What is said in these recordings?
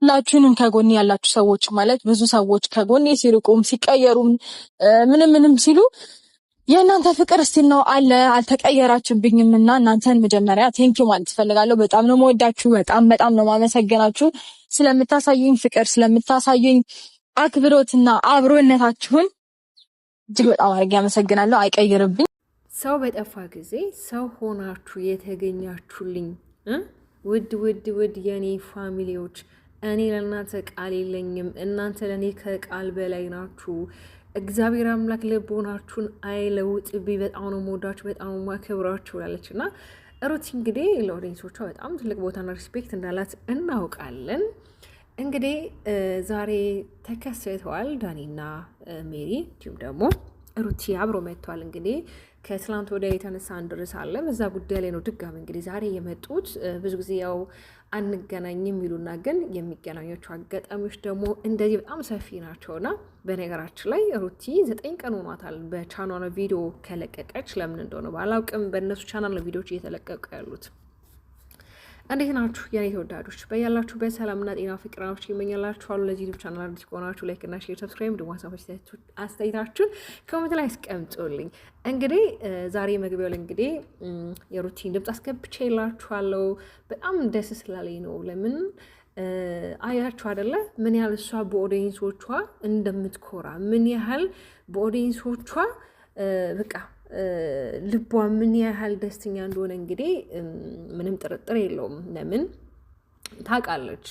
ሁላችሁንም ከጎኔ ያላችሁ ሰዎች ማለት ብዙ ሰዎች ከጎኔ ሲርቁም ሲቀየሩም ምንም ሲሉ የእናንተ ፍቅር እስቲ ነው አለ አልተቀየራችሁብኝም እና እናንተን መጀመሪያ ቴንኪው ማለት ፈልጋለሁ። በጣም ነው የምወዳችሁ፣ በጣም ነው ማመሰግናችሁ ስለምታሳዩኝ ፍቅር፣ ስለምታሳዩኝ አክብሮትና አብሮነታችሁን እጅግ በጣም አድርጌ አመሰግናለሁ። አይቀይርብኝ። ሰው በጠፋ ጊዜ ሰው ሆናችሁ የተገኛችሁልኝ ውድ የኔ ፋሚሊዎች፣ እኔ ለእናንተ ቃል የለኝም። እናንተ ለእኔ ከቃል በላይ ናችሁ። እግዚአብሔር አምላክ ልቦናችሁን አይለውጥብኝ። በጣም ነው የምወዳችሁ፣ በጣም ማከብራችሁ ብላለች እና ሩቲ እንግዲህ ለኦዲየንሶቿ በጣም ትልቅ ቦታና ሪስፔክት እንዳላት እናውቃለን። እንግዲህ ዛሬ ተከስተዋል ዳኒና ሜሪ እንዲሁም ደግሞ ሩቲ አብሮ መጥተዋል። እንግዲህ ከትላንት ወዲያ የተነሳ አንድርስ አለ። በዛ ጉዳይ ላይ ነው ድጋሚ እንግዲህ ዛሬ የመጡት። ብዙ ጊዜ ያው አንገናኝም የሚሉና ግን የሚገናኛቸው አጋጣሚዎች ደግሞ እንደዚህ በጣም ሰፊ ናቸውና በነገራችን ላይ ሩቲ 9 ቀን ሆኗታል በቻናል ቪዲዮ ከለቀቀች። ለምን እንደሆነ ባላውቅም በእነሱ ቻናል ቪዲዮዎች እየተለቀቁ ያሉት። እንዴት ናችሁ የኔ ተወዳጆች? በያላችሁበት ሰላምና ጤና ፍቅራችሁ ይመኛላችኋለሁ። ለዚህ ዩቲዩብ ቻናል አዲስ ከሆናችሁ ላይክ እና ሼር፣ ሰብስክራይብ ደግሞ አስተያየታችሁን ኮሜንት ላይ አስቀምጡልኝ። እንግዲህ ዛሬ መግቢያው ላይ እንግዲህ የሩቲን ድምጽ አስገብቼላችኋለሁ። በጣም ደስ ስላለኝ ነው። ለምን አያችሁ አይደለ ምን ያህል እሷ በኦዲየንሶቿ እንደምትኮራ፣ ምን ያህል በኦዲየንሶቿ በቃ ልቧ ምን ያህል ደስተኛ እንደሆነ እንግዲህ ምንም ጥርጥር የለውም። ለምን ታውቃለች፣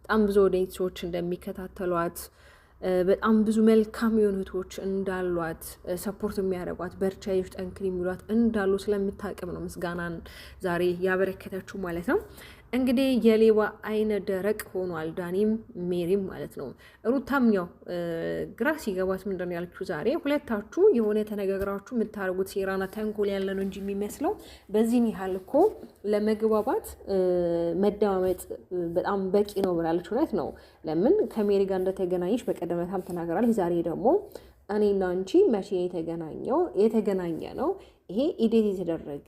በጣም ብዙ ኦዲየንሶች እንደሚከታተሏት፣ በጣም ብዙ መልካም የሆኑ እህቶች እንዳሏት፣ ሰፖርት የሚያደርጓት፣ በርቻ ይሽ ጠንክሪ የሚሏት እንዳሉ ስለምታውቅም ነው ምስጋናን ዛሬ ያበረከተችው ማለት ነው። እንግዲህ የሌባ አይነ ደረቅ ሆኗል ዳኒም ሜሪም ማለት ነው። ሩታም ያው ግራ ሲገባት ምንድን ነው ያለችው ዛሬ ሁለታችሁ የሆነ ተነጋግራችሁ የምታደርጉት ሴራና ተንኮል ያለ ነው እንጂ የሚመስለው በዚህን ያህል እኮ ለመግባባት መደማመጥ በጣም በቂ ነው ብላለች። እውነት ነው። ለምን ከሜሪ ጋር እንደተገናኘች በቀደመታም ተናገራለች። ዛሬ ደግሞ እኔና አንቺ መቼ የተገናኘ ነው ይሄ ኢዴት የተደረገ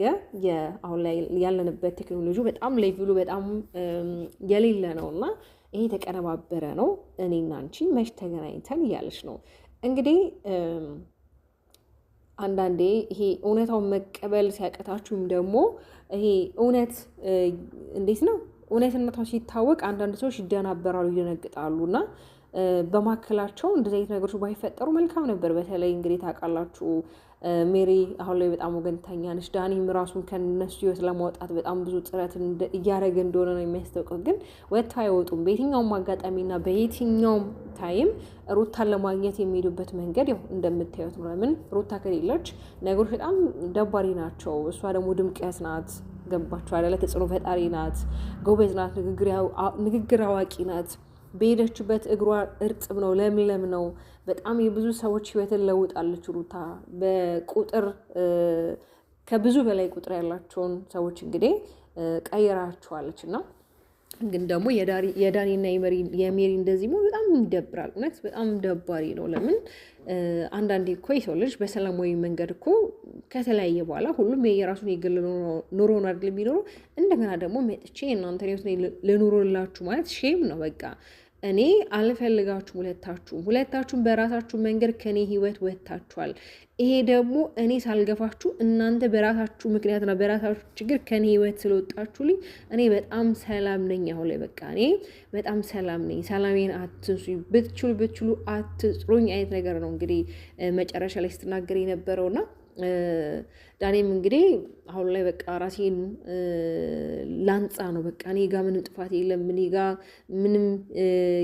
አሁን ላይ ያለንበት ቴክኖሎጂ በጣም ሌቭሉ በጣም የሌለ ነው እና ይሄ የተቀነባበረ ነው። እኔና አንቺ መች ተገናኝተን እያለች ነው እንግዲህ። አንዳንዴ ይሄ እውነታውን መቀበል ሲያቀታችሁም ደግሞ ይሄ እውነት እንዴት ነው እውነትነታው ሲታወቅ አንዳንድ ሰዎች ይደናበራሉ፣ ይደነግጣሉ እና በማከላቸው እንደዚህ አይነት ነገሮች ባይፈጠሩ መልካም ነበር። በተለይ እንግዲህ ታውቃላችሁ ሜሪ አሁን ላይ በጣም ወገንተኛ ነች። ዳኒም ራሱን ከነሱ ህይወት ለማውጣት በጣም ብዙ ጥረት እያደረገ እንደሆነ ነው የሚያስታውቀው። ግን ወጥታ አይወጡም። በየትኛውም አጋጣሚና በየትኛውም ታይም ሩታን ለማግኘት የሚሄዱበት መንገድ ያው እንደምታዩት ነው። ለምን ሩታ ከሌለች ነገሮች በጣም ደባሪ ናቸው። እሷ ደግሞ ድምቀት ናት። ገባችሁ አይደለ? ተጽዕኖ ፈጣሪ ናት፣ ጎበዝ ናት፣ ንግግር አዋቂ ናት። በሄደችበት እግሯ እርጥብ ነው፣ ለምለም ነው። በጣም የብዙ ሰዎች ህይወትን ለውጣለች ሩታ። በቁጥር ከብዙ በላይ ቁጥር ያላቸውን ሰዎች እንግዲህ ቀይራቸዋለች እና ግን ደግሞ የዳኒና የሜሪ እንደዚህ በጣም ይደብራል። እውነት በጣም ደባሪ ነው። ለምን አንዳንዴ እኮ የሰው ልጅ በሰላማዊ መንገድ እኮ ከተለያየ በኋላ ሁሉም የራሱን የግል ኑሮን አይደል የሚኖረው። እንደገና ደግሞ መጥቼ እናንተ ልኑሮላችሁ ማለት ሼም ነው። በቃ እኔ አልፈልጋችሁም። ሁለታችሁም በራሳችሁ መንገድ ከኔ ህይወት ወጥታችኋል። ይሄ ደግሞ እኔ ሳልገፋችሁ እናንተ በራሳችሁ ምክንያትና በራሳችሁ ችግር ከኔ ህይወት ስለወጣችሁልኝ እኔ በጣም ሰላም ነኝ። አሁን ላይ በቃ እኔ በጣም ሰላም ነኝ። ሰላሜን አትንሱኝ፣ ብትችሉ አትጥሩኝ አይነት ነገር ነው እንግዲህ መጨረሻ ላይ ስትናገር የነበረውና ዳኔም እንግዲህ አሁን ላይ በቃ ራሴን ላንጻ ነው። በቃ እኔ ጋር ምንም ጥፋት የለም፣ እኔ ጋር ምንም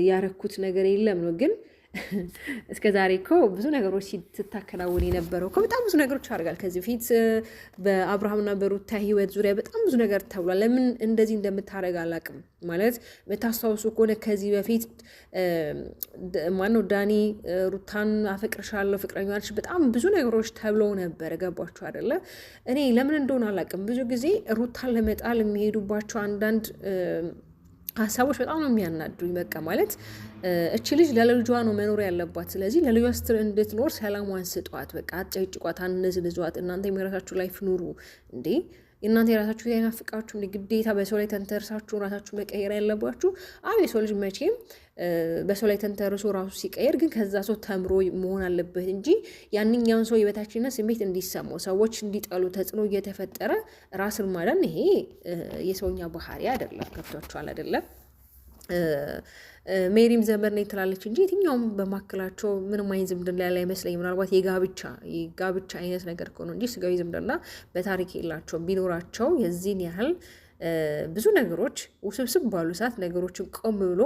ያረኩት ነገር የለም ነው። ግን እስከ ዛሬ እኮ ብዙ ነገሮች ስታከናውን የነበረው እኮ በጣም ብዙ ነገሮች አድርጋል። ከዚህ በፊት በአብርሃምና በሩታ ህይወት ዙሪያ በጣም ብዙ ነገር ተብሏል። ለምን እንደዚህ እንደምታደርግ አላውቅም። ማለት በታስታውሱ ከሆነ ከዚህ በፊት ማነው ዳኒ ሩታን አፈቅርሻለሁ፣ ፍቅረኛ ነች፣ በጣም ብዙ ነገሮች ተብለው ነበር። ገባችሁ አይደለ? እኔ ለምን እንደሆነ አላውቅም። ብዙ ጊዜ ሩታን ለመጣል የሚሄዱባቸው አንዳንድ ሀሳቦች በጣም ነው የሚያናዱኝ። በቃ ማለት እቺ ልጅ ለልጇ ነው መኖር ያለባት። ስለዚህ ለልጇ ስትል እንድትኖር ሰላሟን ስጧት። በቃ አጨጭቋት፣ አንዝንዟት። እናንተ የራሳችሁ ላይፍ ኑሩ እንዴ። እናንተ የራሳችሁ ያናፍቃችሁ ግዴታ በሰው ላይ ተንተርሳችሁ ራሳችሁ መቀየር ያለባችሁ። አዎ የሰው ልጅ መቼም በሰው ላይ ተንተርሶ ራሱ ሲቀየር ግን ከዛ ሰው ተምሮ መሆን አለበት እንጂ ያንኛውን ሰው የበታችነት ስሜት እንዲሰማው ሰዎች እንዲጠሉ ተጽዕኖ እየተፈጠረ ራስን ማዳን ይሄ የሰውኛ ባህሪ አይደለም። ገብቷችኋል አይደለም? ሜሪም ዘመድ ነኝ ትላለች እንጂ የትኛውም በማክላቸው ምንም አይነት ዝምድና ያለ አይመስለኝም። ምናልባት የጋብቻ አይነት ነገር ከሆነ እንጂ ስጋዊ ዝምድና በታሪክ የላቸውም። ቢኖራቸው የዚህን ያህል ብዙ ነገሮች ውስብስብ ባሉ ሰዓት ነገሮችን ቆም ብሎ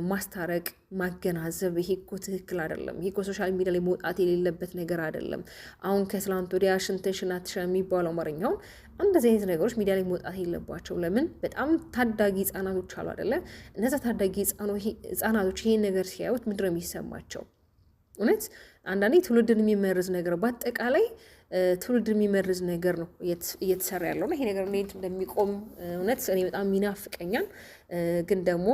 ማስታረቅ ማገናዘብ፣ ይሄ እኮ ትክክል አይደለም፣ ይሄ እኮ ሶሻል ሚዲያ ላይ መውጣት የሌለበት ነገር አይደለም። አሁን ከትላንት ወዲያ ሽንትሽን አትሸ የሚባለው አማርኛውን እንደዚህ አይነት ነገሮች ሚዲያ ላይ መውጣት የለባቸው። ለምን በጣም ታዳጊ ህጻናቶች አሉ አይደለ? እነዛ ታዳጊ ህጻናቶች ይሄን ነገር ሲያዩት ምንድን ነው የሚሰማቸው? እውነት አንዳንዴ ትውልድን የሚመርዝ ነገር በአጠቃላይ ትውልድ የሚመርዝ ነገር ነው እየተሰራ ያለው እና ይሄ ነገር እንዴት እንደሚቆም እውነት እኔ በጣም ይናፍቀኛል። ግን ደግሞ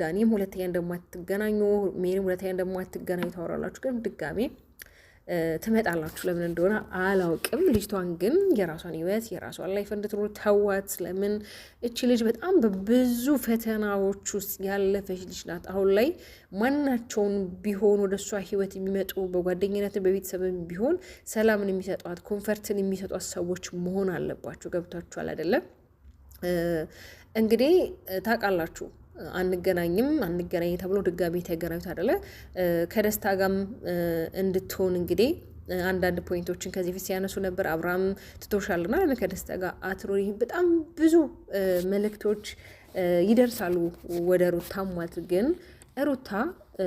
ዳኒም ሁለተኛ እንደማትገናኙ ሜሪም ሁለተኛ እንደማትገናኙ ታወራላችሁ፣ ግን ድጋሜ ትመጣላችሁ። ለምን እንደሆነ አላውቅም። ልጅቷን ግን የራሷን ህይወት የራሷን ላይፍ እንድትኖር ተዋት። ለምን እቺ ልጅ በጣም በብዙ ፈተናዎች ውስጥ ያለፈች ልጅ ናት። አሁን ላይ ማናቸውን ቢሆን ወደ እሷ ህይወት የሚመጡ በጓደኝነት በቤተሰብም ቢሆን ሰላምን የሚሰጧት ኮንፈርትን የሚሰጧት ሰዎች መሆን አለባቸው። ገብታችኋል አይደለም? እንግዲህ ታውቃላችሁ አንገናኝ ተብሎ ድጋሚ ተገናኙት አይደለ? ከደስታ ጋርም እንድትሆን እንግዲህ አንዳንድ ፖይንቶችን ከዚህ ፊት ሲያነሱ ነበር። አብርሃም ትቶሻልና ለምን ከደስታ ጋር አትኖሪ? በጣም ብዙ መልእክቶች ይደርሳሉ ወደ ሩታ ማለት ግን ሩታ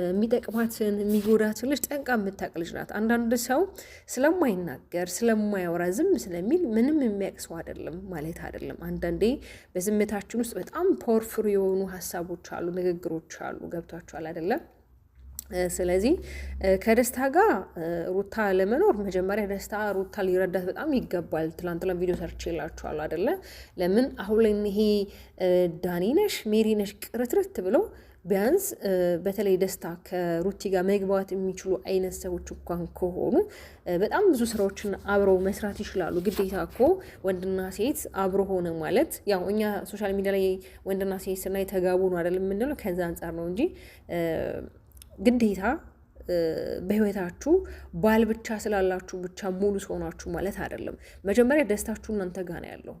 የሚጠቅማትን የሚጎዳትን ልጅ ጠንቃ የምታውቅ ልጅ ናት። አንዳንድ ሰው ስለማይናገር ስለማያወራ ዝም ስለሚል ምንም የሚያቅሰው አይደለም ማለት አይደለም። አንዳንዴ በዝምታችን ውስጥ በጣም ፓወርፉል የሆኑ ሀሳቦች አሉ፣ ንግግሮች አሉ። ገብቷችኋል አይደለም? ስለዚህ ከደስታ ጋር ሩታ ለመኖር መጀመሪያ ደስታ ሩታ ሊረዳት በጣም ይገባል። ትላንትና ቪዲዮ ሰርች የላችኋል አይደለ? ለምን አሁን ላይ ይሄ ዳኒ ነሽ ሜሪ ነሽ ቅርትርት ብለው ቢያንስ በተለይ ደስታ ከሩቲ ጋር መግባት የሚችሉ አይነት ሰዎች እንኳን ከሆኑ በጣም ብዙ ስራዎችን አብረው መስራት ይችላሉ። ግዴታ እኮ ወንድና ሴት አብሮ ሆነ ማለት ያው እኛ ሶሻል ሚዲያ ላይ ወንድና ሴት ስናይ ተጋቡ ነው አይደለም የምንለው፣ ከዛ አንጻር ነው እንጂ ግዴታ በህይወታችሁ ባል ብቻ ስላላችሁ ብቻ ሙሉ ሰው ናችሁ ማለት አይደለም። መጀመሪያ ደስታችሁ እናንተ ጋር ነው ያለው።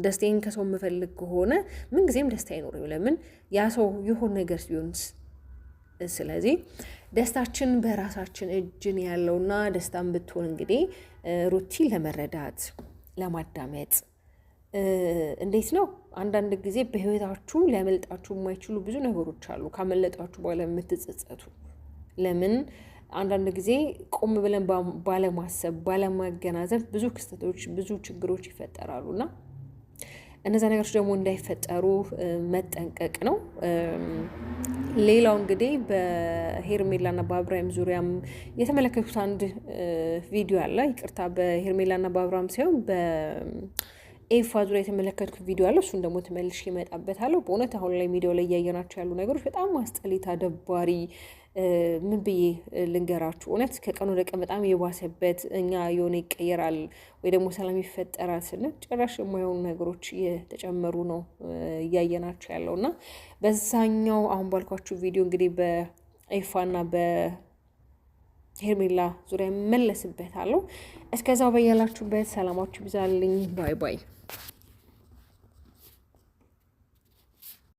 ደስታዬን ከሰው የምፈልግ ከሆነ ምንጊዜም ደስታ አይኖርም። ለምን ያ ሰው የሆነ ነገር ሲሆንስ? ስለዚህ ደስታችን በራሳችን እጅን ያለውና ደስታን ብትሆን እንግዲህ ሩቲ ለመረዳት ለማዳመጥ እንዴት ነው አንዳንድ ጊዜ በህይወታችሁ ሊያመልጣችሁ የማይችሉ ብዙ ነገሮች አሉ፣ ካመለጣችሁ በኋላ የምትጸጸቱ። ለምን አንዳንድ ጊዜ ቆም ብለን ባለማሰብ ባለማገናዘብ ብዙ ክስተቶች ብዙ ችግሮች ይፈጠራሉና እነዛ ነገሮች ደግሞ እንዳይፈጠሩ መጠንቀቅ ነው። ሌላው እንግዲህ በሄርሜላና በአብርሃም ዙሪያም የተመለከቱት አንድ ቪዲዮ አለ። ይቅርታ በሄርሜላና በአብርሃም ሳይሆን በኤፋ ዙሪያ የተመለከትኩት ቪዲዮ አለ። እሱን ደግሞ ተመልሼ እመጣበታለሁ። በእውነት አሁን ላይ ሚዲያው ላይ እያየናቸው ያሉ ነገሮች በጣም አስጠሊታ ደባሪ ምን ብዬ ልንገራችሁ? እውነት ከቀን ወደ ቀን በጣም የባሰበት እኛ የሆነ ይቀየራል ወይ ደግሞ ሰላም ይፈጠራል ስንል ጭራሽ የማይሆኑ ነገሮች እየተጨመሩ ነው እያየናቸው ያለው እና በዛኛው አሁን ባልኳችሁ ቪዲዮ እንግዲህ በኤፋና በሄርሜላ ዙሪያ መለስበታለሁ። እስከዛው በያላችሁበት ሰላማችሁ ይብዛልኝ። ባይ ባይ።